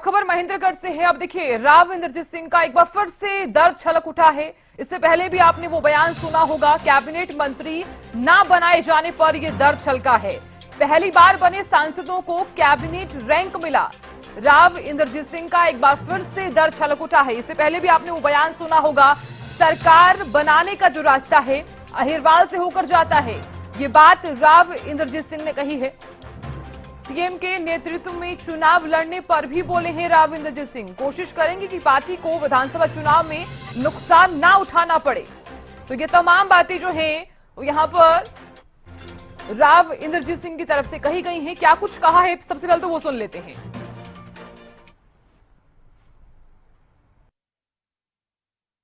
खबर महेंद्रगढ़ से है। अब देखिए, राव इंद्रजीत सिंह का एक बार फिर से दर्द छलक उठा है। इससे पहले भी आपने वो बयान सुना होगा, कैबिनेट मंत्री ना बनाए जाने पर यह दर्द छलका है। पहली बार बने सांसदों को कैबिनेट रैंक मिला। राव इंद्रजीत सिंह का एक बार फिर से दर्द छलक उठा है। इससे पहले भी आपने वो बयान सुना होगा, सरकार बनाने का जो रास्ता है अहिरवाल से होकर जाता है। ये बात राव इंद्रजीत सिंह ने कही है। सीएम के नेतृत्व में चुनाव लड़ने पर भी बोले हैं राव इंद्रजीत सिंह। कोशिश करेंगे कि पार्टी को विधानसभा चुनाव में नुकसान ना उठाना पड़े। तो ये तमाम बातें जो हैं वो यहां पर राव इंद्रजीत सिंह की तरफ से कही गई हैं। क्या कुछ कहा है, सबसे पहले तो वो सुन लेते हैं।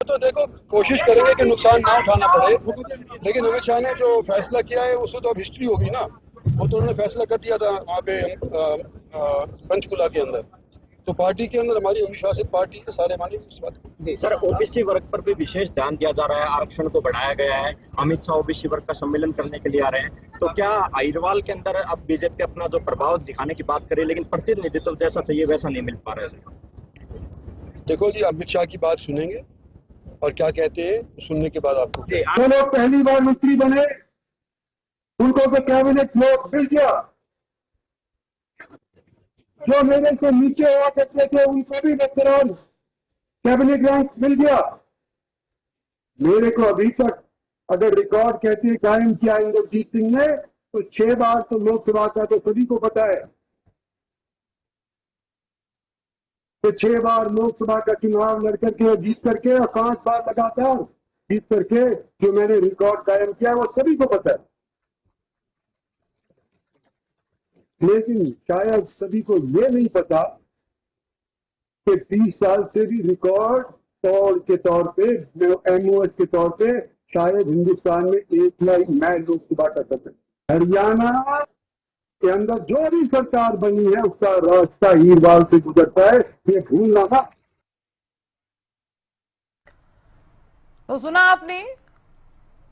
तो देखो, कोशिश करेंगे कि नुकसान ना उठाना पड़े, लेकिन अमित शाह ने जो फैसला किया है उससे तो अब हिस्ट्री होगी ना। वो तो उन्होंने फैसला कर दिया था वहाँ पे पंचकुला के अंदर। तो पार्टी के अंदर हमारी अनुशासित पार्टी है, सारे मानेंगे इस बात को। जी सर, ओबीसी वर्ग पर भी विशेष ध्यान दिया जा रहा है, आरक्षण को बढ़ाया गया है। अमित शाह ओबीसी वर्ग का सम्मेलन करने के लिए आ रहे हैं, तो क्या अहिरवाल के अंदर अब बीजेपी अपना जो प्रभाव दिखाने की बात करे, लेकिन प्रतिनिधित्व जैसा चाहिए वैसा नहीं मिल पा रहा है? देखो जी, अमित शाह की बात सुनेंगे और क्या कहते हैं सुनने के बाद आपको। जो लोग पहली बार मंत्री बने उनको तो कैबिनेट लोग मिल गया, जो मेरे से नीचे हुआ करते थे उनको भी नेतरान कैबिनेट रैंक मिल गया। मेरे को अभी तक अगर रिकॉर्ड कहते कायम किया इंद्रजीत सिंह ने तो 6 बार तो लोकसभा का तो सभी को पता है। तो 6 बार लोकसभा का चुनाव लड़ करके जीत करके और 5 बार लगातार जीत करके जो मैंने रिकॉर्ड कायम किया वो सभी को पता है। लेकिन शायद सभी को ये नहीं पता कि 20 साल से भी रिकॉर्ड तौर के तौर पे, एमओएस के तौर पे शायद हिंदुस्तान में एकला ही मैं लोकसभा का सदस्य। हरियाणा के अंदर जो भी सरकार बनी है उसका रास्ता अहिरवाल से गुजरता है, ये भूलना ना। तो सुना आपने,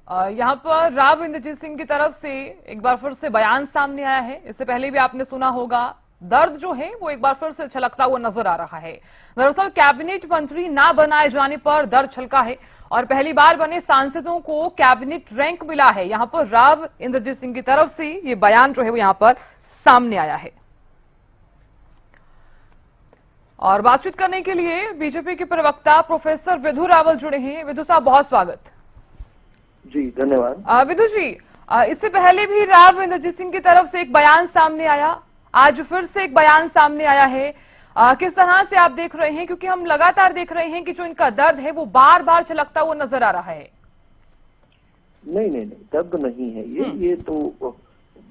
यहां पर राव इंद्रजीत सिंह की तरफ से एक बार फिर से बयान सामने आया है। इससे पहले भी आपने सुना होगा, दर्द जो है वो एक बार फिर से छलकता हुआ नजर आ रहा है। दरअसल कैबिनेट मंत्री ना बनाए जाने पर दर्द छलका है और पहली बार बने सांसदों को कैबिनेट रैंक मिला है। यहां पर राव इंद्रजीत सिंह की तरफ से ये बयान जो है वो यहां पर सामने आया है। और बातचीत करने के लिए बीजेपी के प्रवक्ता प्रोफेसर विधु रावल जुड़े हैं। विधु साहब, बहुत स्वागत। जी धन्यवाद। विधु जी, इससे पहले भी राव इंद्रजीत सिंह की तरफ से एक बयान सामने आया, आज फिर से एक बयान सामने आया है। किस तरह से आप देख रहे हैं, क्योंकि हम लगातार देख रहे हैं कि जो इनका दर्द है वो बार बार छलकता हुआ नजर आ रहा है। नहीं, दर्द नहीं है ये तो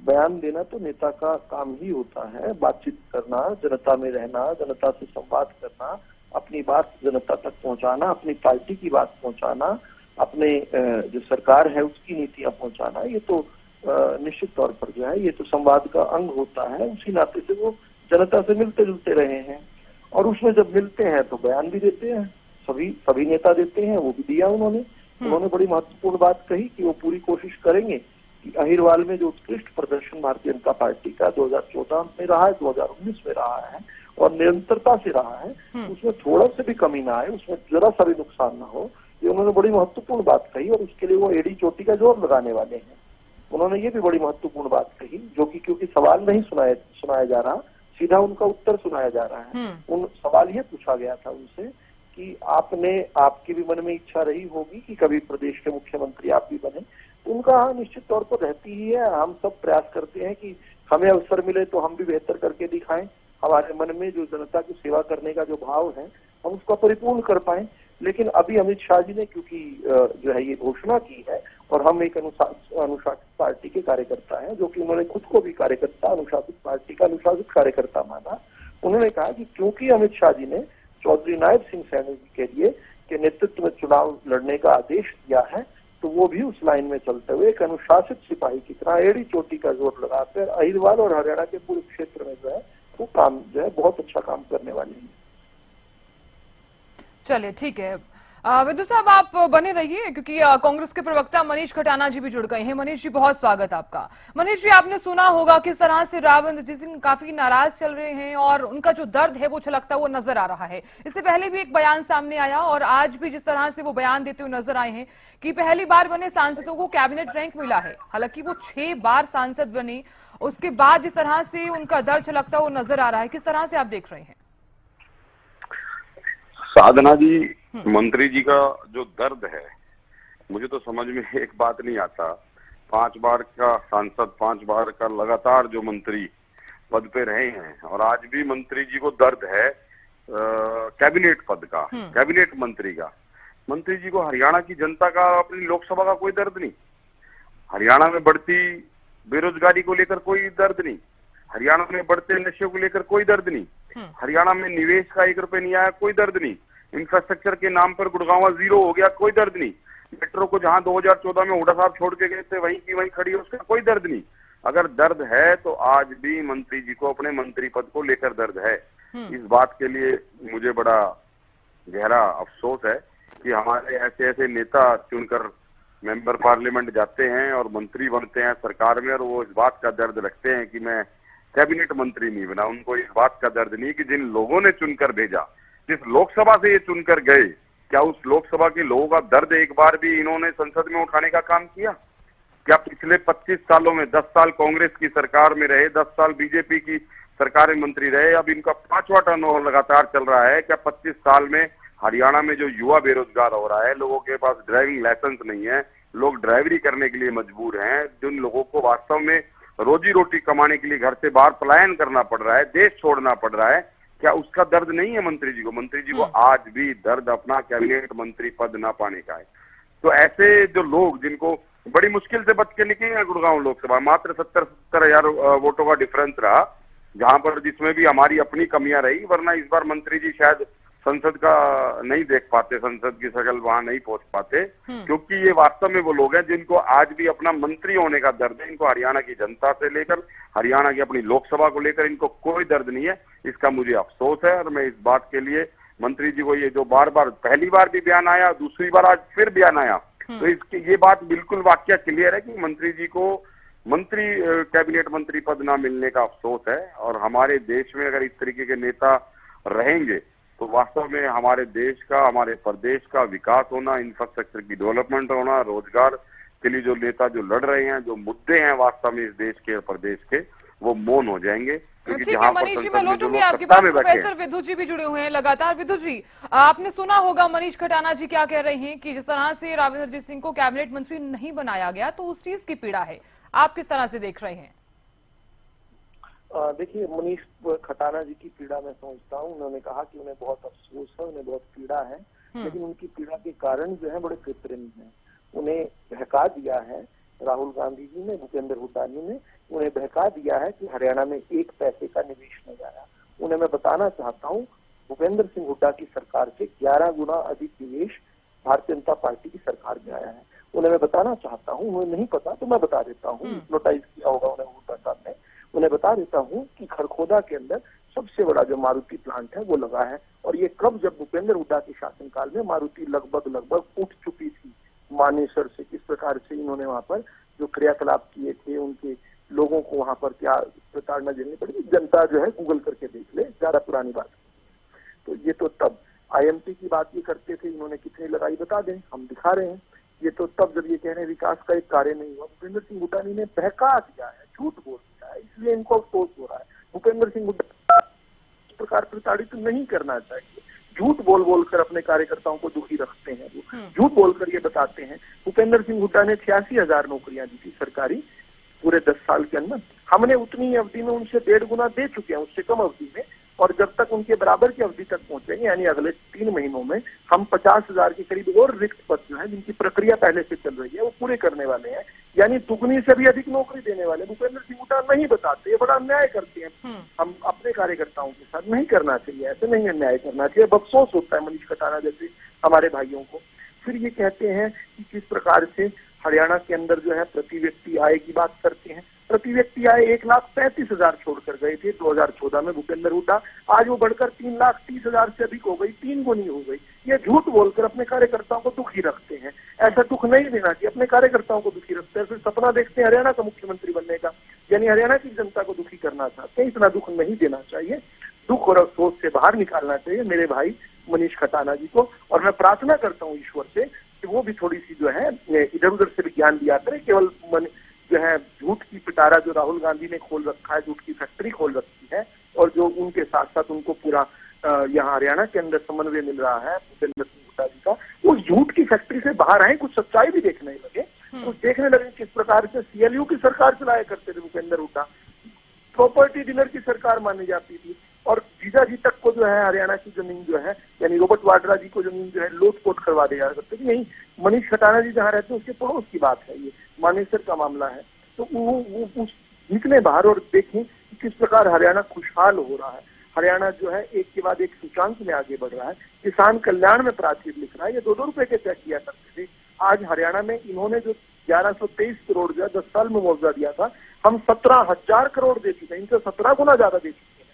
बयान देना तो नेता का काम ही होता है। बातचीत करना, जनता में रहना, जनता से संवाद करना, अपनी बात जनता तक पहुंचाना, अपनी पार्टी की बात पहुंचाना, अपने जो सरकार है उसकी नीतियां पहुंचाना, ये तो निश्चित तौर पर जो है ये तो संवाद का अंग होता है। उसी नाते से वो जनता से मिलते जुलते रहे हैं और उसमें जब मिलते हैं तो बयान भी देते हैं। सभी नेता देते हैं, वो भी दिया उन्होंने बड़ी महत्वपूर्ण बात कही कि वो पूरी कोशिश करेंगे कि अहिरवाल में जो उत्कृष्ट प्रदर्शन भारतीय जनता पार्टी का 2014 में रहा है, 2019 में रहा है और निरंतरता से रहा है, उसमें थोड़ा सा भी कमी ना आए, उसमें जरा सा भी नुकसान ना हो, ये उन्होंने बड़ी महत्वपूर्ण बात कही। और उसके लिए वो एड़ी चोटी का जोर लगाने वाले हैं। उन्होंने ये भी बड़ी महत्वपूर्ण बात कही, जो कि क्योंकि सवाल नहीं सुनाया जा रहा, सीधा उनका उत्तर सुनाया जा रहा है। उन सवाल ये पूछा गया था उनसे कि आपकी भी मन में इच्छा रही होगी कि कभी प्रदेश के मुख्यमंत्री आप भी बने। उनका हाँ, निश्चित तौर पर रहती ही है। हम सब प्रयास करते हैं कि हमें अवसर मिले तो हम भी बेहतर करके दिखाएं। हमारे मन में जो जनता की सेवा करने का जो भाव है हम उसको परिपूर्ण कर पाए। लेकिन अभी अमित शाह जी ने क्योंकि जो है ये घोषणा की है और हम एक अनुशासित पार्टी के कार्यकर्ता हैं, जो कि उन्होंने खुद को भी कार्यकर्ता, अनुशासित पार्टी का अनुशासित कार्यकर्ता माना। उन्होंने कहा कि क्योंकि अमित शाह जी ने चौधरी नायब सिंह सैनी जी के लिए के नेतृत्व में चुनाव लड़ने का आदेश दिया है, तो वो भी उस लाइन में चलते हुए एक अनुशासित सिपाही की तरह एड़ी चोटी का जोर लगाकर अहिरवाल और हरियाणा के पूरे क्षेत्र में जो है वो काम जो है बहुत अच्छा काम करने वाले हैं। चलिए ठीक है। विदु साहब, आप बने रहिए क्योंकि कांग्रेस के प्रवक्ता मनीष खटाना जी भी जुड़ गए हैं। मनीष जी, बहुत स्वागत आपका। मनीष जी, आपने सुना होगा किस तरह से राव इंद्रजीत सिंह काफी नाराज चल रहे हैं और उनका जो दर्द है वो छलकता हुआ नजर आ रहा है। इससे पहले भी एक बयान सामने आया और आज भी जिस तरह से वो बयान देते हुए नजर आए हैं कि पहली बार बने सांसदों को कैबिनेट रैंक मिला है। हालांकि वो 6 बार सांसद बने, उसके बाद जिस तरह से उनका दर्द छलकता हुआ नजर आ रहा है, किस तरह से आप देख रहे हैं? साधना जी, मंत्री जी का जो दर्द है, मुझे तो समझ में एक बात नहीं आता। 5 बार का सांसद, 5 बार का लगातार जो मंत्री पद पे रहे हैं और आज भी मंत्री जी को दर्द है कैबिनेट पद का, कैबिनेट मंत्री का। मंत्री जी को हरियाणा की जनता का, अपनी लोकसभा का कोई दर्द नहीं, हरियाणा में बढ़ती बेरोजगारी को लेकर कोई दर्द नहीं, हरियाणा में बढ़ते नशे को लेकर कोई दर्द नहीं, हरियाणा में निवेश का 1 रुपए नहीं आया, कोई दर्द नहीं, इंफ्रास्ट्रक्चर के नाम पर गुड़गांव 0 हो गया, कोई दर्द नहीं, मेट्रो को जहां 2014 में हुड्डा साहब छोड़ के गए थे वहीं की वहीं खड़ी है, उसका कोई दर्द नहीं। अगर दर्द है तो आज भी मंत्री जी को अपने मंत्री पद को लेकर दर्द है। इस बात के लिए मुझे बड़ा गहरा अफसोस है कि हमारे ऐसे ऐसे नेता चुनकर मेंबर पार्लियामेंट जाते हैं और मंत्री बनते हैं सरकार में और वो इस बात का दर्द रखते हैं कि मैं कैबिनेट मंत्री नहीं बना। उनको इस बात का दर्द नहीं कि जिन लोगों ने चुनकर भेजा, जिस लोकसभा से ये चुनकर गए, क्या उस लोकसभा के लोगों का दर्द एक बार भी इन्होंने संसद में उठाने का काम किया? क्या पिछले 25 सालों में 10 साल कांग्रेस की सरकार में रहे, 10 साल बीजेपी की सरकार में मंत्री रहे, अब इनका 5वां टर्न लगातार चल रहा है। क्या 25 साल में हरियाणा में जो युवा बेरोजगार हो रहा है, लोगों के पास ड्राइविंग लाइसेंस नहीं है, लोग ड्राइवरी करने के लिए मजबूर हैं, जिन लोगों को वास्तव में रोजी रोटी कमाने के लिए घर से बाहर पलायन करना पड़ रहा है, देश छोड़ना पड़ रहा है, क्या उसका दर्द नहीं है मंत्री जी को? मंत्री जी को आज भी दर्द अपना कैबिनेट मंत्री पद ना पाने का है। तो ऐसे जो लोग जिनको बड़ी मुश्किल से बच के निकले हैं गुड़गांव लोकसभा, मात्र 70 हजार वोटों का डिफरेंस रहा, जहां पर जिसमें भी हमारी अपनी कमियां रही, वरना इस बार मंत्री जी शायद संसद का नहीं देख पाते, संसद की शक्ल वहां नहीं पहुंच पाते, क्योंकि ये वास्तव में वो लोग हैं जिनको आज भी अपना मंत्री होने का दर्द है। इनको हरियाणा की जनता से लेकर हरियाणा की अपनी लोकसभा को लेकर इनको कोई दर्द नहीं है। इसका मुझे अफसोस है और मैं इस बात के लिए मंत्री जी को, ये जो बार बार पहली बार भी बयान आया, दूसरी बार आज फिर बयान आया, तो इसकी ये बात बिल्कुल वाकया क्लियर है कि मंत्री जी को मंत्री कैबिनेट मंत्री पद ना मिलने का अफसोस है। और हमारे देश में अगर इस तरीके के नेता रहेंगे तो वास्तव में हमारे देश का, हमारे प्रदेश का विकास होना, इंफ्रास्ट्रक्चर की डेवलपमेंट होना, रोजगार के लिए जो नेता जो लड़ रहे हैं, जो मुद्दे हैं वास्तव में इस देश के और प्रदेश के, वो मौन हो जाएंगे। ठीक है मनीष जी, मैं लौटूंगी आपके पास। प्रोफेसर विदु जी भी जुड़े हुए हैं लगातार। विदु जी, आपने सुना होगा मनीष खटाना जी क्या कह रहे हैं कि जिस तरह से राव इंद्रजीत सिंह को कैबिनेट मंत्री नहीं बनाया गया तो उस चीज की पीड़ा है। आप किस तरह से देख रहे हैं? देखिए, मनीष खटाना जी की पीड़ा मैं समझता हूँ। उन्होंने कहा कि उन्हें बहुत अफसोस है, उन्हें बहुत पीड़ा है, लेकिन उनकी पीड़ा के कारण जो है बड़े कृत्रिम हैं। उन्हें बहका दिया है राहुल गांधी जी ने, भूपेंद्र हुड्डा जी ने उन्हें बहका दिया है कि हरियाणा में 1 पैसे का निवेश नहीं आया। उन्हें मैं बताना चाहता हूँ, भूपेंद्र सिंह हुड्डा की सरकार से 11 गुना अधिक निवेश भारतीय जनता पार्टी की सरकार में आया है। उन्हें मैं बताना चाहता हूँ, उन्हें नहीं पता तो मैं बता देता हूँ, नोटाइज किया होगा उन्हें हुड्डा साहब ने। उन्हें बता देता हूँ कि खरखोदा के अंदर सबसे बड़ा जो मारुति प्लांट है वो लगा है, और ये कब, जब भूपेंद्र हुड्डा के शासनकाल में मारुति लगभग उठ चुकी थी मानेसर से। किस प्रकार से इन्होंने वहां पर जो क्रियाकलाप किए थे, उनके लोगों को वहां पर क्या प्रताड़ना झेलनी पड़ी, जनता जो है गूगल करके देख ले, ज्यादा पुरानी बात। तो ये तो तब IMT की बात ये करते थे, इन्होंने कितनी लगाई बता दें, हम दिखा रहे हैं। ये तो तब जब ये कह रहे हैं विकास का एक कार्य नहीं हुआ। भूपेंद्र सिंह हुड्डा ने बहका दिया है, झूठ बोल दिया है, इसलिए इनको अफसोस हो रहा है। भूपेंद्र सिंह हुड्डा इस प्रकार प्रताड़ित नहीं करना चाहिए। झूठ बोल कर अपने कार्यकर्ताओं को दुखी रखते हैं, वो झूठ बोलकर ये बताते हैं। भूपेंद्र सिंह हुड्डा ने 86,000 नौकरियां दी थी सरकारी पूरे 10 साल के अंदर। हमने उतनी अवधि में उनसे 1.5 गुना दे चुके हैं, उससे कम अवधि में, और जब तक उनके बराबर की अवधि तक पहुंचेंगे, यानी अगले 3 महीनों में हम 50,000 के करीब और रिक्त पद जो है, जिनकी प्रक्रिया पहले से चल रही है, वो पूरे करने वाले हैं, यानी दुगनी से भी अधिक नौकरी देने वाले। भूपेंद्र सिंह हुड्डा नहीं बताते, ये बड़ा अन्याय करते हैं। हम अपने कार्यकर्ताओं के साथ नहीं करना चाहिए, ऐसे नहीं अन्याय करना चाहिए। अफसोस होता है मनीष खटाना जैसे हमारे भाइयों को। फिर ये कहते हैं कि किस प्रकार से हरियाणा के अंदर जो है प्रति व्यक्ति आय की बात करते हैं। प्रति व्यक्ति आय 1,35,000 छोड़कर गए थे 2014 में भूपेंद्र हुड्डा, आज वो बढ़कर 3,30,000 से अधिक हो गई, 3 गुनी हो गई। ये झूठ बोलकर अपने कार्यकर्ताओं को दुखी रखते हैं। ऐसा दुख नहीं देना चाहिए, अपने कार्यकर्ताओं को दुखी रखते हैं, फिर सपना देखते हैं हरियाणा का मुख्यमंत्री बनने का, यानी हरियाणा की जनता को दुखी करना चाहते हैं। इतना दुख नहीं देना चाहिए, दुख और अफसोस से बाहर निकालना चाहिए मेरे भाई मनीष खटाना जी को। और मैं प्रार्थना करता हूँ ईश्वर से कि वो भी थोड़ी सी जो है इधर उधर से भी ज्ञान दिया करें। केवल जो है झूठ की पिटारा जो राहुल गांधी ने खोल रखा है, झूठ की फैक्ट्री खोल रखी है, और जो उनके साथ साथ उनको पूरा यहाँ हरियाणा के अंदर समन्वय मिल रहा है भूपेंद्र सिंह हुड्डा जी का, उस झूठ की फैक्ट्री से बाहर आए, कुछ सच्चाई भी देखने लगे, कुछ देखने लगे किस प्रकार से सीएलयू की सरकार चलाया करते थे भूपेंद्र हुड्डा, प्रॉपर्टी डीलर की सरकार मानी जाती थी, और जीजा जी तक को जो है हरियाणा की जमीन जो है यानी रॉबर्ट वाड्रा जी को जमीन जो है लोटपोट करवा दिया करते थे। नहीं, मनीष खटाना जी जहाँ रहते हैं उसके पड़ोस की बात है, ये मानेसर का मामला है। तो वो निकले बाहर और देखें कि किस प्रकार हरियाणा खुशहाल हो रहा है। हरियाणा जो है एक के बाद एक सूचांक में आगे बढ़ रहा है, किसान कल्याण में प्राचीर लिख रहा है। ये 2-2 रुपए के चेक किया करते थे, आज हरियाणा में इन्होंने जो 1123 करोड़ जो 10 साल में मुआवजा दिया था, हम 17,000 करोड़ दे चुके हैं, इनसे 17 गुना ज्यादा दे चुके हैं।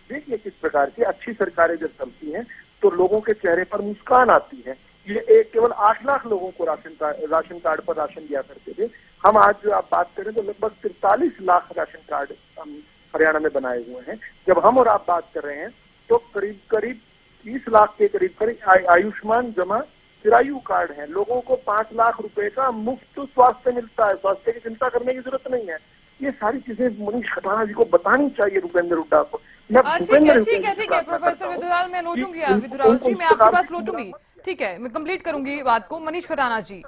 देखिए किस प्रकार की अच्छी सरकारें जब चलती हैं तो लोगों के चेहरे पर मुस्कान आती है। ये एक केवल 8 लाख लोगों को राशन कार्ड पर राशन दिया करते थे, हम आज जो आप बात करें तो लगभग 43 लाख राशन कार्ड हम हरियाणा में बनाए हुए हैं। जब हम और आप बात कर रहे हैं तो करीब 30 लाख के करीब आयुष्मान जमा चिरायु कार्ड है। लोगों को 5 लाख रुपए का मुफ्त स्वास्थ्य मिलता है, स्वास्थ्य की चिंता करने की जरूरत नहीं है। ये सारी चीजें मनीष खटाना जी को बतानी चाहिए भूपेंद्र हुड्डा को। ठीक है प्रोफेसर विदुलाल, मैं लौटूंगी विदुलाल जी, मैं आपके पास लौटूंगी। ठीक है, मैं कंप्लीट करूंगी बात को। मनीष खटाना जी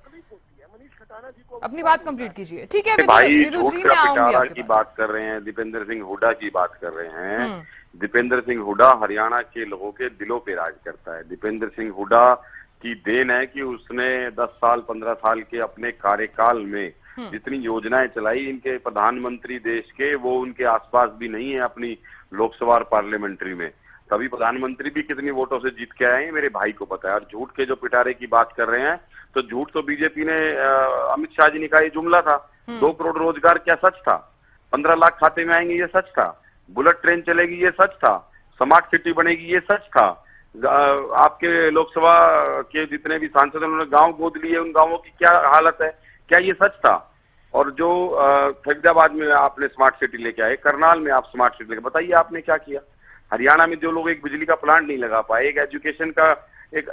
अपनी बात कंप्लीट कीजिए। ठीक है भाई, विदु झूठ जी, का मैं आऊंगी पिटारा आपके की पास। बात कर रहे हैं, दीपेंद्र सिंह हुड्डा की बात कर रहे हैं। दीपेंद्र सिंह हुड्डा हरियाणा के लोगों के दिलों पे राज करता है। दीपेंद्र सिंह हुड्डा की देन है कि उसने 10 साल 15 साल के अपने कार्यकाल में जितनी योजनाएं चलाई, इनके प्रधानमंत्री देश के वो उनके आसपास भी नहीं है अपनी लोकसभा और पार्लियामेंट्री में। तभी प्रधानमंत्री भी कितनी वोटों से जीत के आए हैं मेरे भाई को पता है। और झूठ के जो पिटारे की बात कर रहे हैं, तो झूठ तो बीजेपी ने अमित शाह जी ने कहा, ये जुमला था। 2 करोड़ रोजगार क्या सच था? 15 लाख खाते में आएंगे ये सच था। बुलेट ट्रेन चलेगी ये सच था। स्मार्ट सिटी बनेगी ये सच था। आपके लोकसभा के जितने भी सांसद उन्होंने गांव गोद लिए, उन गांवों की क्या हालत है, क्या ये सच था? और जो फरीदाबाद में आपने स्मार्ट सिटी लेके आए, करनाल में आप स्मार्ट सिटी लेके, बताइए आपने क्या किया? हरियाणा में जो लोग एक बिजली का प्लांट नहीं लगा पाए, एक एजुकेशन का एक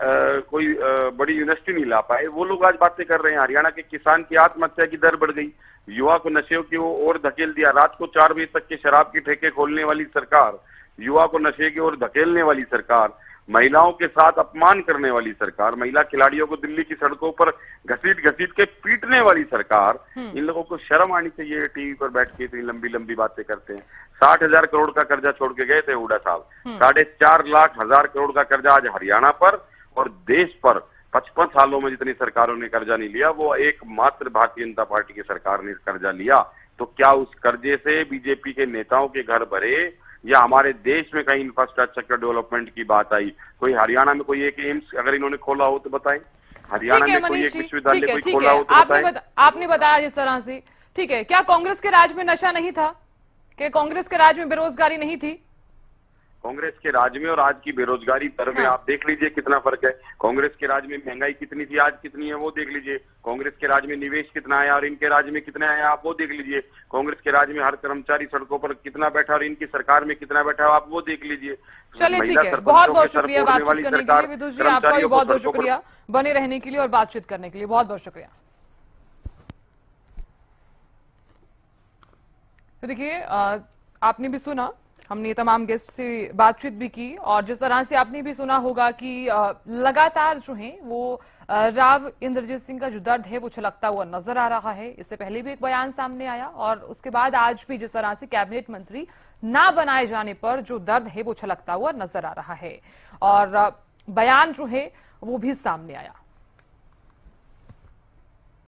कोई बड़ी यूनिवर्सिटी नहीं ला पाए, वो लोग आज बातें कर रहे हैं। हरियाणा के किसान की आत्महत्या की दर बढ़ गई, युवा को नशे की ओर धकेल दिया। रात को 4 बजे तक के शराब के ठेके खोलने वाली सरकार, युवा को नशे की ओर धकेलने वाली सरकार, महिलाओं के साथ अपमान करने वाली सरकार, महिला खिलाड़ियों को दिल्ली की सड़कों पर घसीट के पीटने वाली सरकार। इन लोगों को शर्म आनी चाहिए, टीवी पर बैठ के इतनी लंबी लंबी बातें करते हैं। 60,000 करोड़ का कर्जा छोड़ के गए थे हुड्डा साहब, 4,50,000 करोड़ का कर्जा आज हरियाणा पर और देश पर 55 सालों में जितनी सरकारों ने कर्जा नहीं लिया, वो एकमात्र भारतीय जनता पार्टी की सरकार ने कर्जा लिया। तो क्या उस कर्जे से बीजेपी के नेताओं के घर भरे, या हमारे देश में कहीं इंफ्रास्ट्रक्चर डेवलपमेंट की बात आई? कोई हरियाणा में कोई एक एम्स अगर इन्होंने खोला हो तो बताएं, हरियाणा में कोई एक विश्वविद्यालय कोई खोला हो तो बताएं। आपने बताया जिस तरह से, ठीक है, क्या कांग्रेस के राज में नशा नहीं था? क्या कांग्रेस के राज में बेरोजगारी नहीं थी? कांग्रेस के राज में और आज की बेरोजगारी दर में आप देख लीजिए कितना फर्क है। कांग्रेस के राज में महंगाई कितनी थी, आज कितनी है वो देख लीजिए। कांग्रेस के राज में निवेश कितना आया और इनके राज में कितना आया आप वो देख लीजिए। कांग्रेस के राज में हर कर्मचारी सड़कों पर कितना बैठा और इनकी सरकार में कितना बैठा आप वो देख लीजिए। चलिए ठीक है, बहुत बहुत शुक्रिया बातचीत करने के लिए विदुष जी, आपका भी बहुत बहुत शुक्रिया बने रहने के लिए और बातचीत करने के लिए, बहुत बहुत शुक्रिया। तो देखिए, आपने भी सुना, हमने तमाम गेस्ट से बातचीत भी की और जिस तरह से आपने भी सुना होगा कि लगातार जो है वो राव इंद्रजीत सिंह का जो दर्द है वो छलकता हुआ नजर आ रहा है। इससे पहले भी एक बयान सामने आया और उसके बाद आज भी जिस तरह से कैबिनेट मंत्री ना बनाए जाने पर जो दर्द है वो छलकता हुआ नजर आ रहा है और बयान जो है वो भी सामने आया।